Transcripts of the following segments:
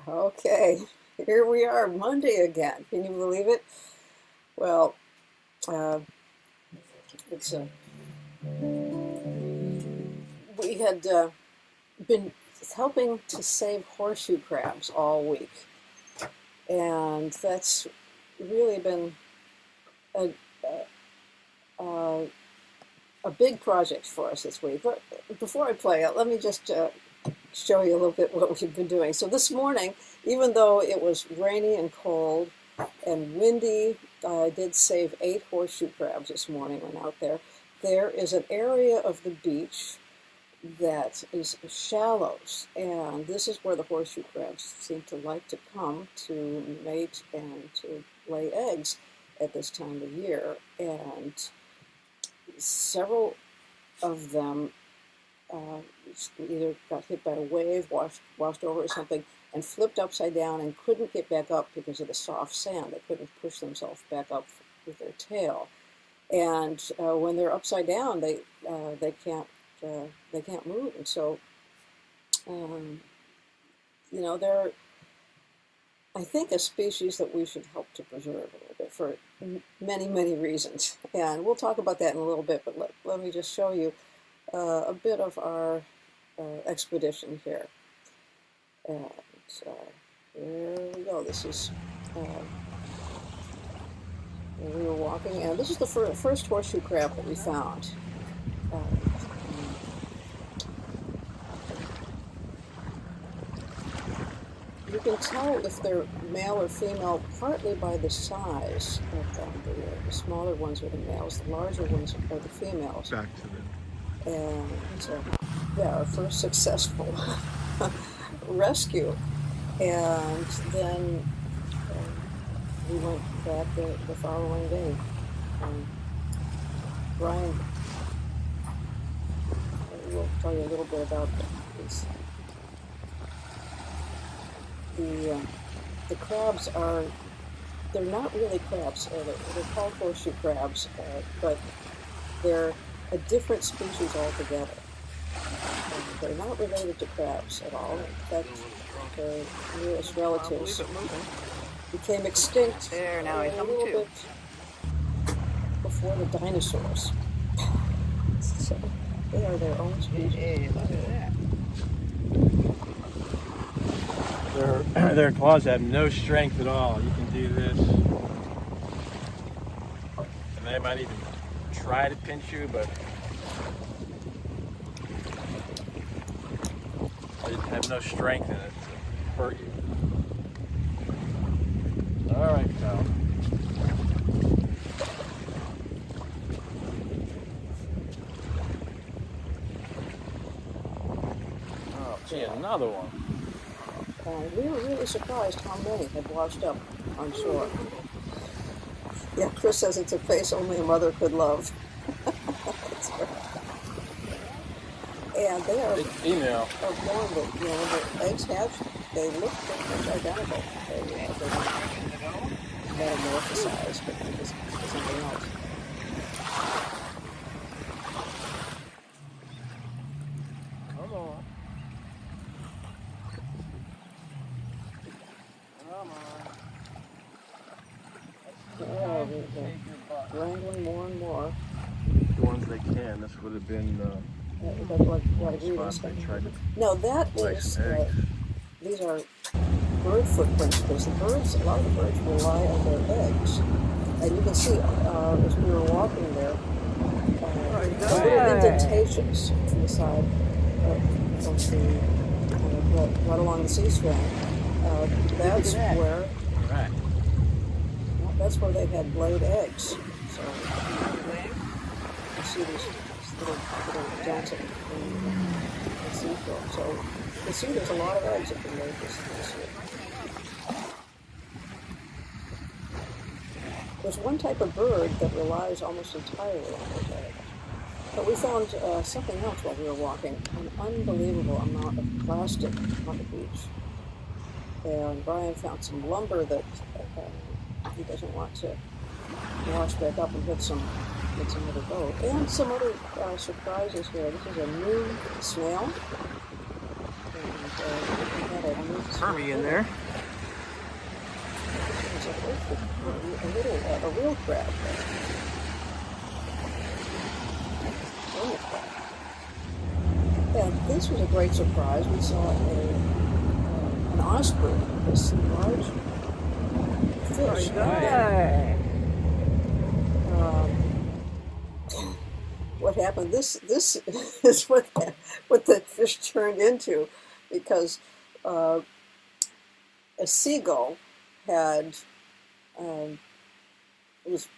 Okay, here we are, Monday again. Can you believe it? Well, uh, it's we had been helping to save horseshoe crabs all week, and that's really been a, a, a big project for us this week. But before I play it, let me just show you a little bit what we've been doing. So this morning, even though it was rainy and cold and windy, I did save 8 horseshoe crabs this morning when out there. There is an area of the beach that is shallows, and this is where the horseshoe crabs seem to like to come to mate and to lay eggs at this time of year. And several of them either got hit by a wave, washed over or something, and flipped upside down and couldn't get back up because of the soft sand. They couldn't push themselves back up with their tail. And when they're upside down, they can't move. And so, they're, I think, a species that we should help to preserve a little bit for many, many reasons. And we'll talk about that in a little bit, but let me just show you a bit of our expedition here. And here we go. This is where we were walking, and this is the first horseshoe crab that we found. You can tell if they're male or female partly by the size of them. The smaller ones are the males, the larger ones are the females. Back to them. And our first successful rescue. And then we went back the following day. Bryan will tell you a little bit about this. The crabs they're not really crabs. They're called horseshoe crabs, but they're a different species altogether. They're not related to crabs at all. In fact, their nearest relatives became extinct now a little bit before the dinosaurs. So they are their own species. Hey, look at that. Their claws have no strength at all. You can do this, and they might even try to pinch you, but they have no strength in it to hurt you. All right, pal. Oh, gee, another one. We were really surprised how many had washed up on shore. Yeah, Chris says it's a face only a mother could love. That's right. And they are Female. born, but when the eggs hatch, they look pretty much identical. They're metamorphosized, but it's something else. Come on. Come on. Yeah, they're wrangling more and more. The ones they can. This would have been spot they tried to No, that is. These are bird footprints because a lot of the birds rely on their eggs, and you can see as we were walking there, little indentations in the side of the right along the sea strand. That's where they had laid eggs. So you see these little dents in the seafloor. So you can see there's a lot of eggs that have been laid this year. There's one type of bird that relies almost entirely on those eggs. But we found something else while we were walking, an unbelievable amount of plastic on the beach. And Bryan found some lumber that he doesn't want to wash back up and hit some other boat. And some other surprises here. This is a new snail. And we had a new Hermie in there. There's a real crab. Hermit crab. And this was a great surprise. We saw an osprey, this large fish. What happened? This is what the fish turned into, because a seagull had was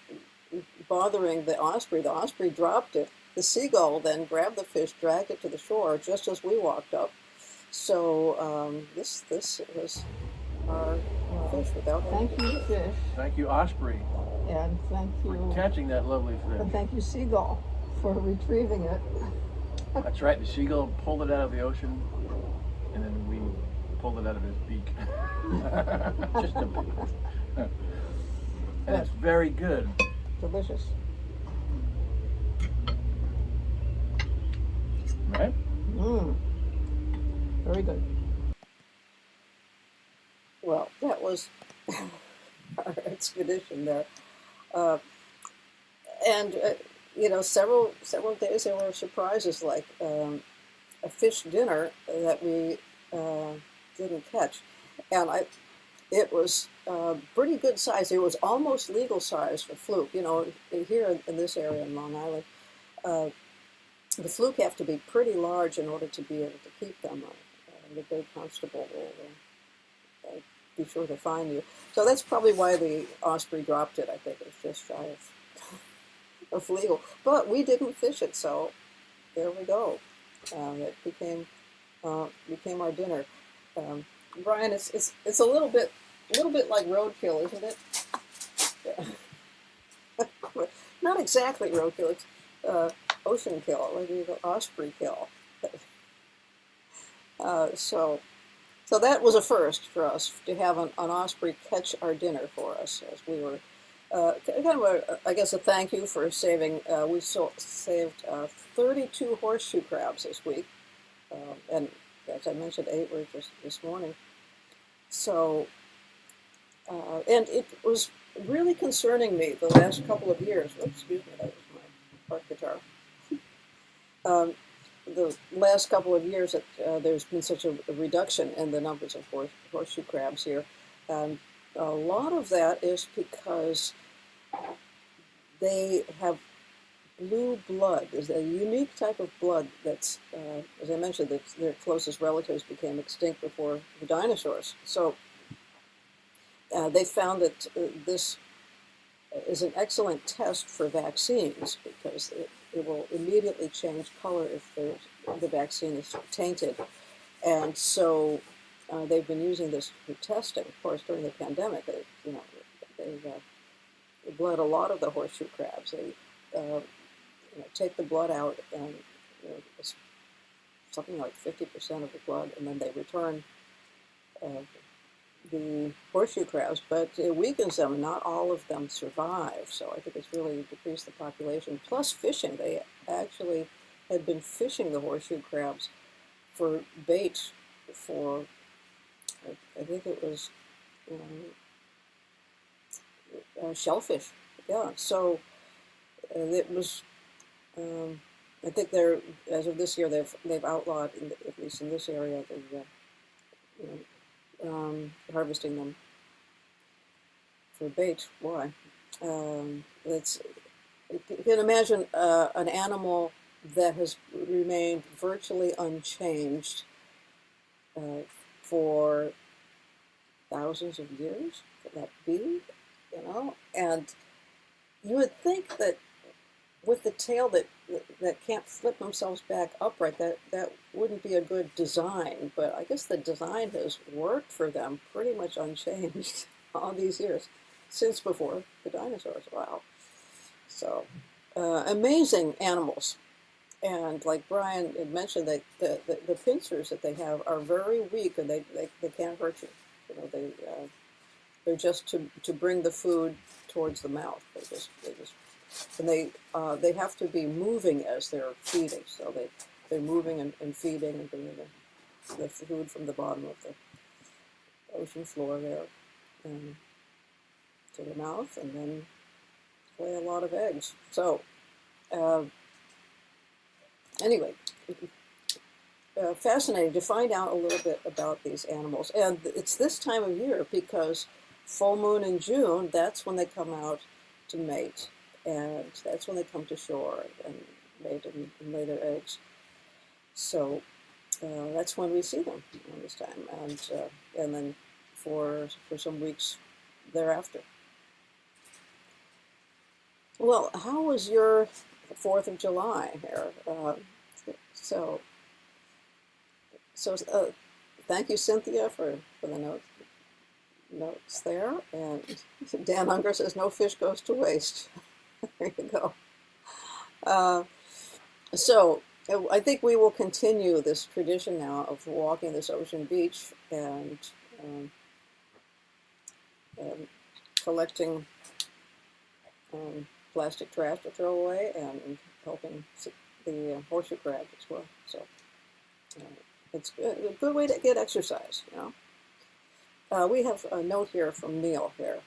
bothering the osprey. The osprey dropped it. The seagull then grabbed the fish, dragged it to the shore just as we walked up. So this was our fish without. Thank you, fish, Thank you, Osprey, and thank for you, catching that lovely and fish. thank you, seagull, for retrieving it. That's right, the seagull pulled it out of the ocean, and then we pulled it out of his beak. Just a beak. And it's very good. Delicious. Right? Very good. Well, that was our expedition there, and several days there were surprises, like a fish dinner that we didn't catch, and it was pretty good size. It was almost legal size for fluke. Here in this area in Long Island, the fluke have to be pretty large in order to be able to keep them. The big constable will be sure to find you. So that's probably why the osprey dropped it. I think it was just shy of legal. But we didn't fish it, so there we go. It became our dinner. Bryan, it's a little bit like roadkill, isn't it? Yeah. Not exactly roadkill. It's ocean kill, maybe the osprey kill. So that was a first for us, to have an osprey catch our dinner for us, as we were kind of a thank you for saving. We saved 32 horseshoe crabs this week, and as I mentioned, 8 were just this morning. So, and it was really concerning me the last couple of years. Oops, excuse me, that was my part guitar. The last couple of years that there's been such a reduction in the numbers of horseshoe crabs here. A lot of that is because they have blue blood. There's a unique type of blood that's, as I mentioned, that their closest relatives became extinct before the dinosaurs. So they found that this is an excellent test for vaccines, because it will immediately change color if the vaccine is tainted. And so they've been using this for testing. Of course, during the pandemic, they bled a lot of the horseshoe crabs. They take the blood out, and it's something like 50% of the blood, and then they return the horseshoe crabs, but it weakens them. Not all of them survive, so I think it's really decreased the population. Plus fishing. They actually had been fishing the horseshoe crabs for bait for, I think it was shellfish. Yeah, so it was, I think they're, as of this year, they've outlawed, at least in this area, harvesting them for bait. Why? You can imagine an animal that has remained virtually unchanged for thousands of years. Could that be? And you would think that with the tail that can't flip themselves back upright, that wouldn't be a good design. But I guess the design has worked for them pretty much unchanged all these years, since before the dinosaurs. Wow. So amazing animals. And like Bryan had mentioned, the pincers that they have are very weak, and they can't hurt you. They're just to bring the food towards the mouth. They just and they have to be moving as they're feeding. So they're moving and feeding and bringing the food from the bottom ocean floor there and to the mouth, and then lay a lot of eggs. So anyway, fascinating to find out a little bit about these animals. And it's this time of year because full moon in June, that's when they come out to mate. And that's when they come to shore and mate and lay their eggs. So that's when we see them around this time. And then for some weeks thereafter. Well, how was your 4th of July here? So thank you, Cynthia, for the notes there. And Dan Unger says, no fish goes to waste. There you go. So I think we will continue this tradition now of walking this ocean beach and collecting plastic trash to throw away and helping the horseshoe crabs as well. So it's a good way to get exercise, you know. We have a note here from Neil here.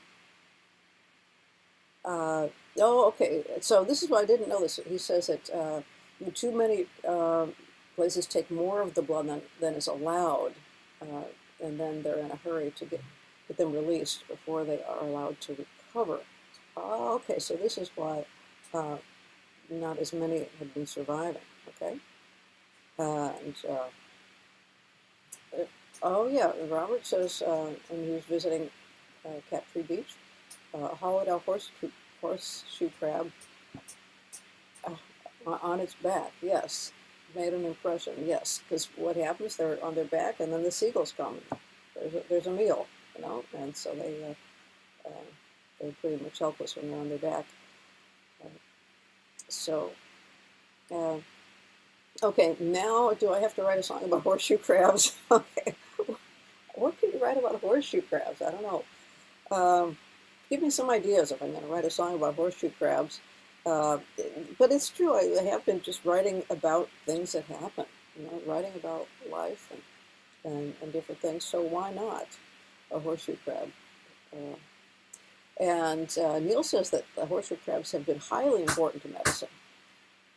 Oh, okay. So this is what I didn't know this. He says that too many places take more of the blood than is allowed, and then they're in a hurry to get them released before they are allowed to recover. Okay, so this is why not as many have been surviving. Okay, oh yeah, Robert says when he was visiting Cat Tree Beach, hollowed out horseshoe crab on its back. Yes, made an impression. Yes, because what happens? They're on their back, and then the seagulls come. There's a meal, you know, and so they're pretty much helpless when they're on their back. Okay, now do I have to write a song about horseshoe crabs? Okay, what can you write about horseshoe crabs? I don't know. Give me some ideas if I'm going to write a song about horseshoe crabs. But it's true, I have been just writing about things that happen, you know, writing about life and different things, so why not a horseshoe crab? And Neil says that the horseshoe crabs have been highly important to medicine,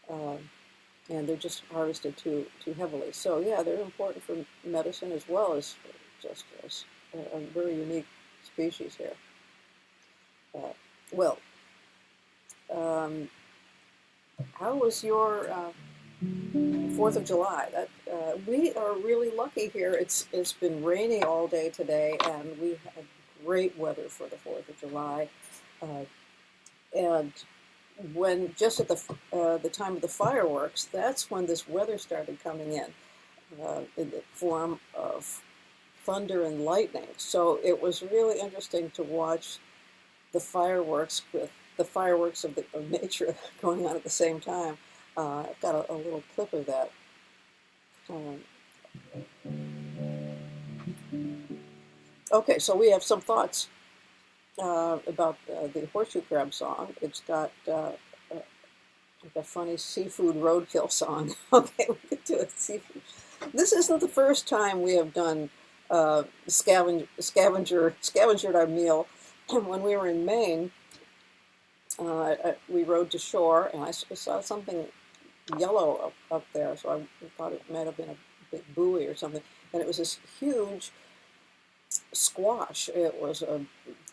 and they're just harvested too heavily. So yeah, they're important for medicine as well as just as a very unique species here. Well, how was your 4th of July? We are really lucky here. It's been rainy all day today, and we had great weather for the 4th of July. And when just at the time of the fireworks, that's when this weather started coming in the form of thunder and lightning. So it was really interesting to watch the fireworks with the fireworks of nature going on at the same time. I've got a little clip of that. Okay, so we have some thoughts about the horseshoe crab song. It's got like a funny seafood roadkill song. Okay, we could do it. Seafood. This isn't the first time we have done scavengered our meal. When we were in Maine, we rode to shore, and I saw something yellow up there, so I thought it might have been a big buoy or something. And it was this huge squash. It was a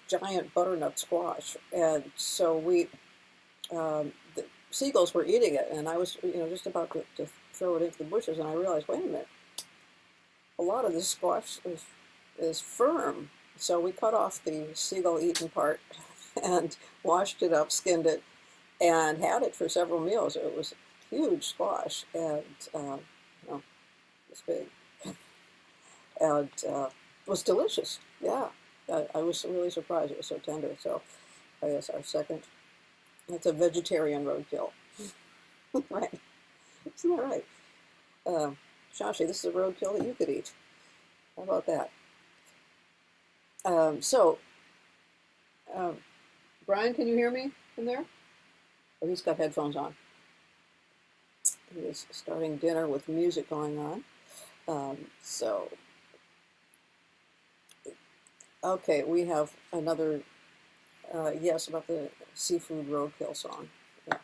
giant butternut squash, and so the seagulls were eating it, and I was, just about to throw it into the bushes, and I realized, wait a minute, a lot of this squash is firm. So we cut off the seagull-eaten part and washed it up, skinned it, and had it for several meals. It was a huge squash, and this big, and it was delicious. Yeah, I was really surprised. It was so tender. So I guess our second, it's a vegetarian roadkill. Right? Isn't that right? Shashi, this is a roadkill that you could eat. How about that? Brian, can you hear me in there? Oh, he's got headphones on. He is starting dinner with music going on. Okay, we have another yes about the seafood roadkill song. Yeah.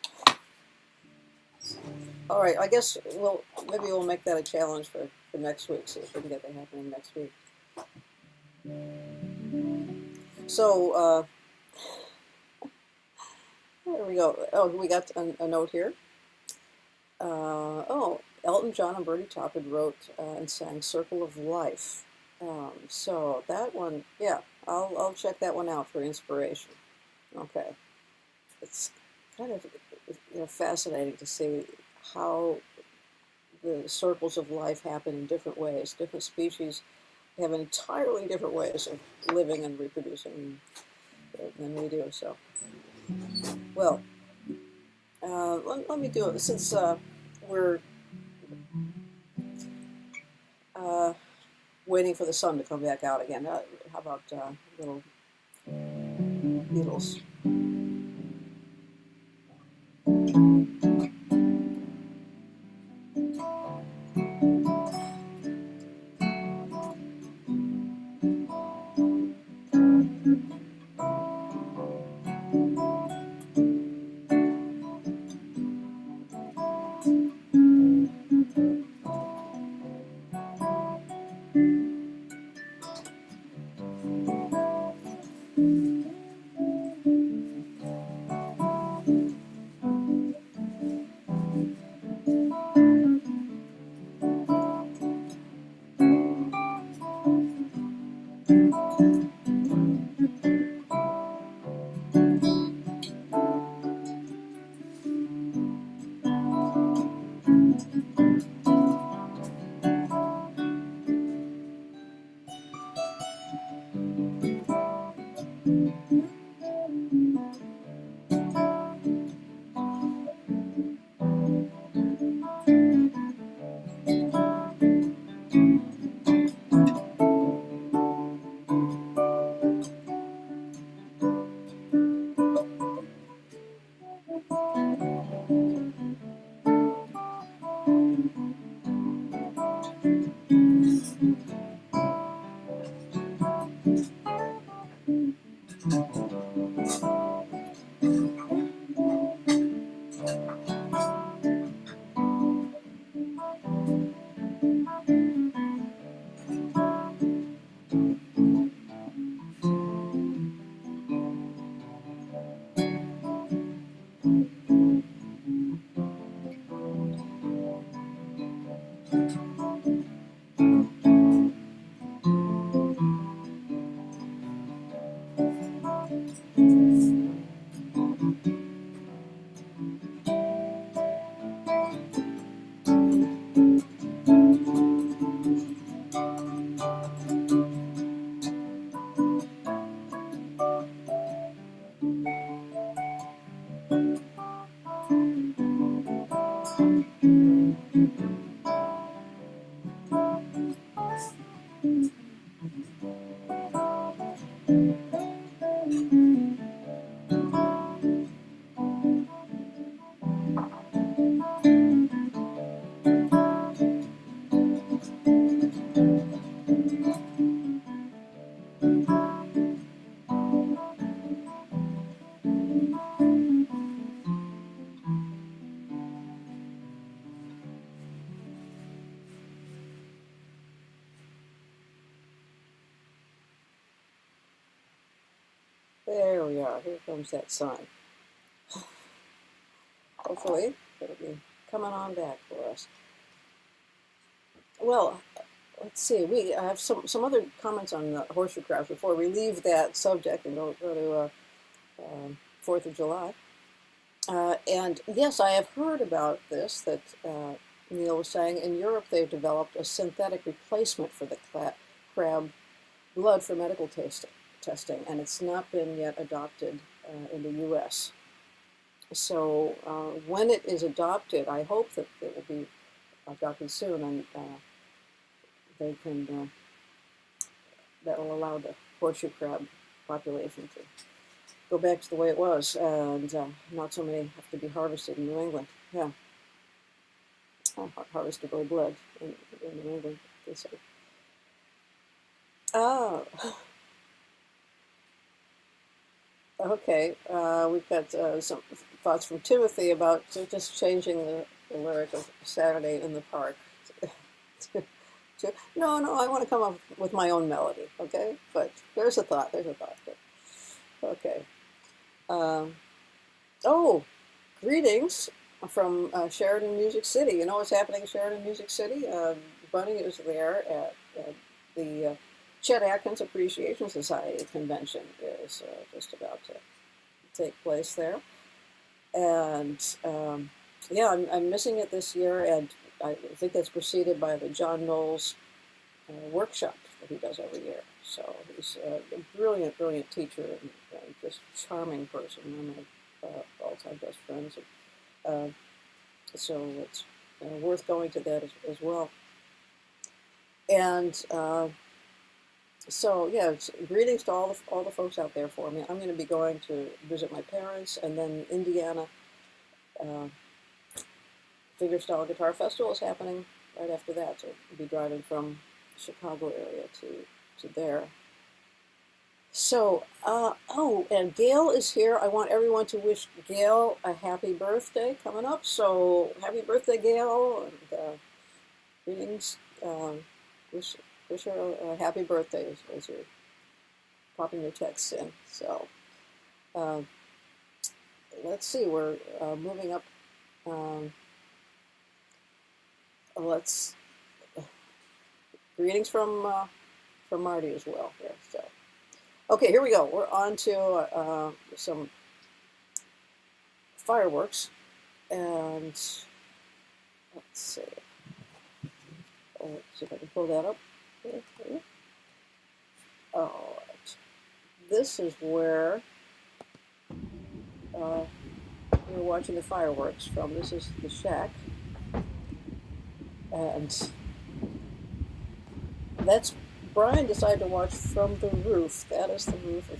All right, I guess maybe we'll make that a challenge for next week. See if we can get that happening next week. So there we go. Oh, we got a note here. Oh, Elton John and Bertie Taupin wrote and sang "Circle of Life." So that one, yeah, I'll check that one out for inspiration. Okay, it's kind of fascinating to see how the circles of life happen in different ways. Different species have entirely different ways of living and reproducing than we do. So, well, let me do it since we're uh, waiting for the sun to come back out again. How about little Beatles? There we are. Here comes that sun. Hopefully, it'll be coming on back for us. Well, let's see. We have some other comments on the horseshoe crabs before we leave that subject and go to 4th of July. And yes, I have heard about this that Neil was saying. In Europe, they've developed a synthetic replacement for the crab blood for medical testing, and it's not been yet adopted in the U.S. So when it is adopted, I hope that it will be adopted soon, and they can that will allow the horseshoe crab population to go back to the way it was, and not so many have to be harvested in New England. Yeah, harvestable blood in New England, they say. Oh, Okay, we've got some thoughts from Timothy about just changing the lyric of Saturday in the Park. No, I want to come up with my own melody, okay? But there's a thought, there's a thought. Okay. Um, oh, greetings from Sheridan Music City. You know what's happening in Sheridan Music City? Bunny is there at the Chet Atkins Appreciation Society convention is just about to take place there. And yeah, I'm missing it this year, and I think that's preceded by the John Knowles workshop that he does every year. So he's a brilliant, brilliant teacher and just charming person. One of my all-time best friends. Uh, so it's worth going to that as well. And so yeah, greetings to all the folks out there for me. I'm going to be going to visit my parents, and then Indiana Fingerstyle Guitar Festival is happening right after that. So I'll be driving from Chicago area to there. So, oh, and Gail is here. I want everyone to wish Gail a happy birthday coming up. So, happy birthday, Gail, and greetings. Wish her a happy birthday as you're popping your texts in. So, uh, let's see. We're moving up. Let's greetings from Marty as well. Here, so. Okay, here we go. We're on to some fireworks, and let's see. Let's see if I can pull that up. Here. All right. This is where we're watching the fireworks from. This is the shack, and that's Bryan decided to watch from the roof. That is the roof of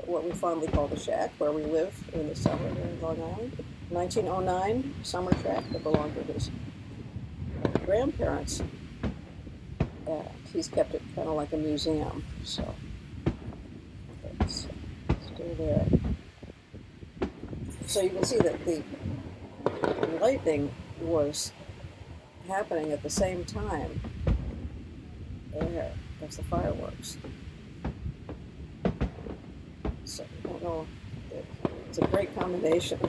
what we fondly call the shack, where we live in the summer here in Long Island. 1909 summer shack that belonged to his grandparents. He's kept it kind of like a museum, so it's still there. So you can see that the lightning was happening at the same time. There, that's the fireworks. So I don't know, it's a great combination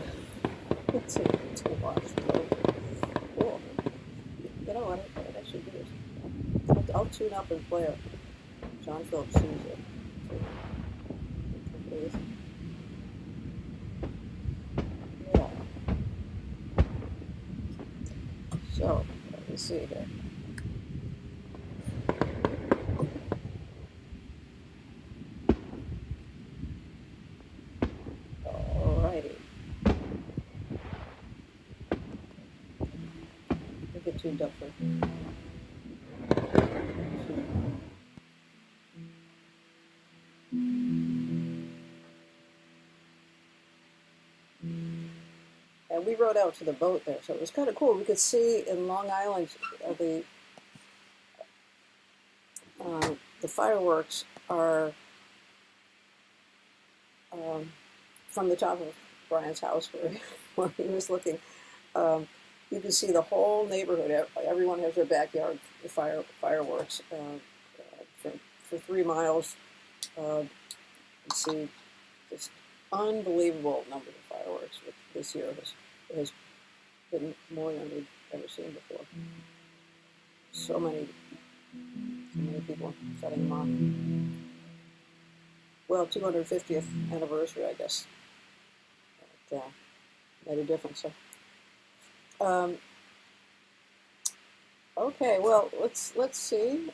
to watch. Cool. You know what I should do is I'll tune up and play a John Phillips music. Yeah. So let me see here. Alrighty. I'll get tuned up for. And we rode out to the boat there, so it was kind of cool. We could see in Long Island the fireworks are from the top of Bryan's house where he was looking. You can see the whole neighborhood. Everyone has their backyard fireworks for 3 miles. You can see just unbelievable numbers of fireworks this year. Has been more than we've ever seen before. So many people setting them off. Well, 250th anniversary, I guess. But, made a difference. So, okay, well, let's see.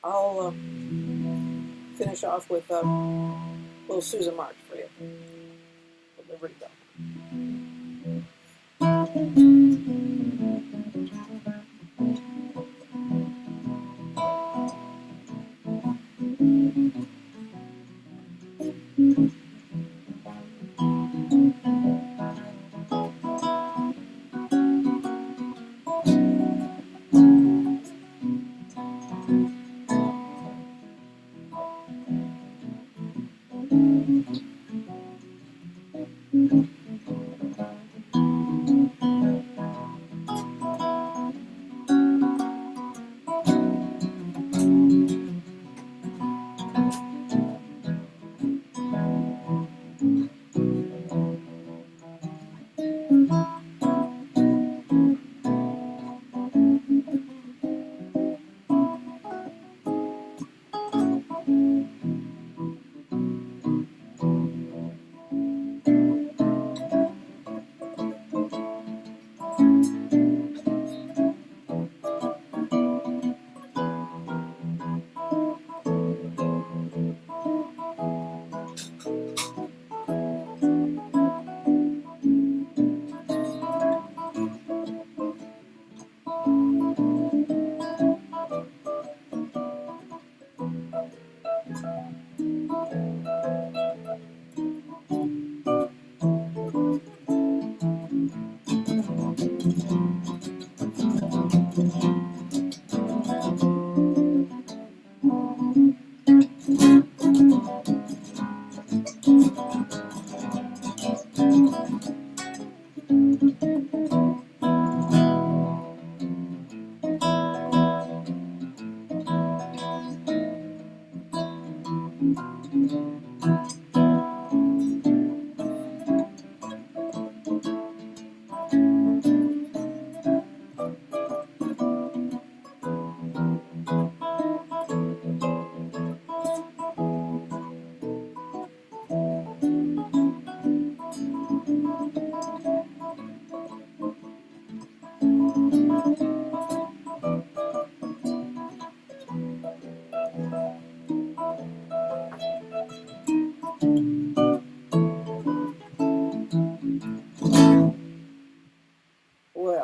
I'll finish off with a little Susan March for you. The Liberty Bell.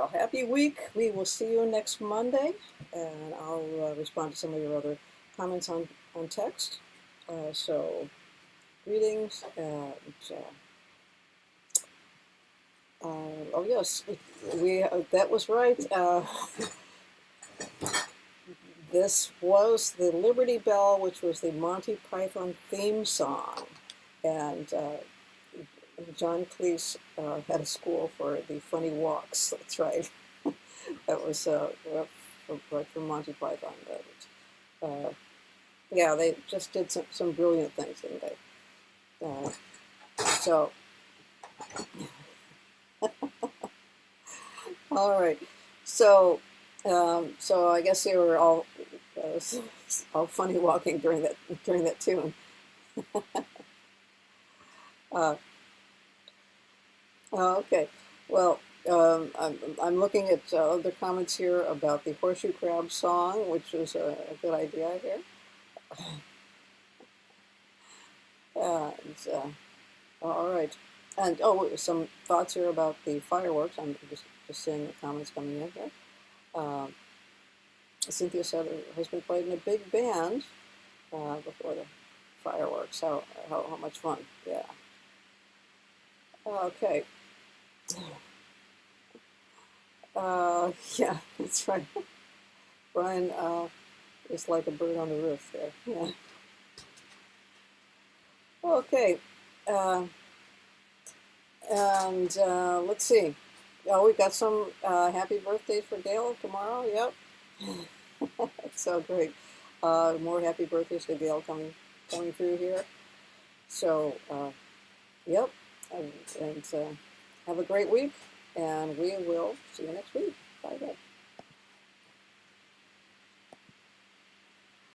Well, happy week. We will see you next Monday, and I'll respond to some of your other comments on text. So, greetings, and oh yes, we that was right. This was the Liberty Bell, which was the Monty Python theme song, and John Cleese had a score for the funny walks. That's right. That was right from Monty Python. Yeah, they just did some brilliant things, didn't they? So, all right. So I guess they were all funny walking during that tune. Uh, okay. Well, I'm looking at other comments here about the Horseshoe Crab song, which is a good idea here. And, all right. And some thoughts here about the fireworks. I'm just seeing the comments coming in here. Cynthia said her husband played in a big band before the fireworks. How much fun? Yeah. Okay. Yeah, that's right. Brian is like a bird on the roof there. Yeah. Okay. And let's see. Oh, we got some happy birthdays for Gail tomorrow. Yep. That's so great. More happy birthdays to Gail coming through here. So, yep. And have a great week. And we will see you next week. Bye, bye.